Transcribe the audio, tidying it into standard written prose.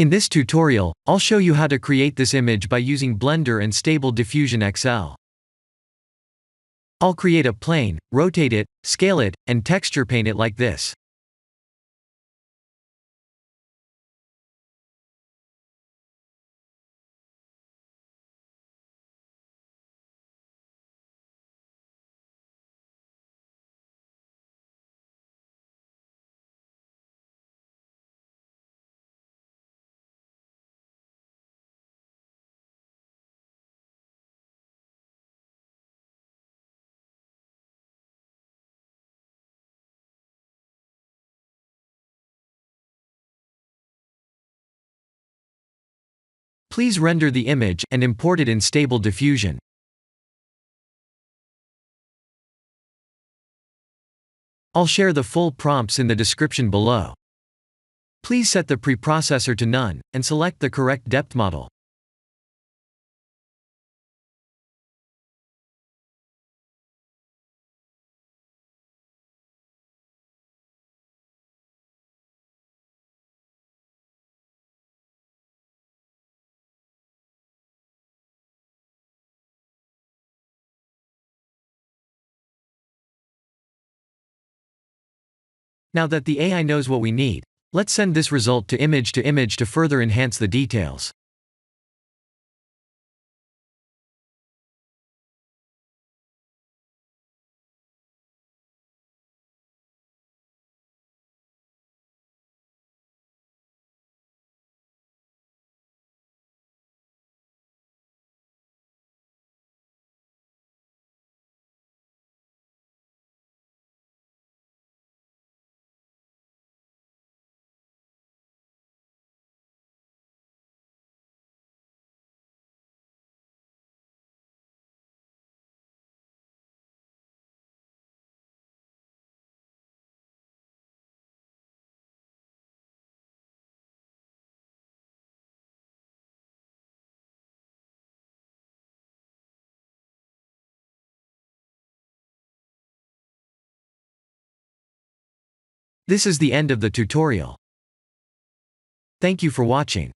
In this tutorial, I'll show you how to create this image by using Blender and Stable Diffusion XL. I'll create a plane, rotate it, scale it, and texture paint it like this. Please render the image and import it in Stable Diffusion. I'll share the full prompts in the description below. Please set the preprocessor to none, and select the correct depth model. Now that the AI knows what we need, let's send this result to image to further enhance the details. This is the end of the tutorial. Thank you for watching.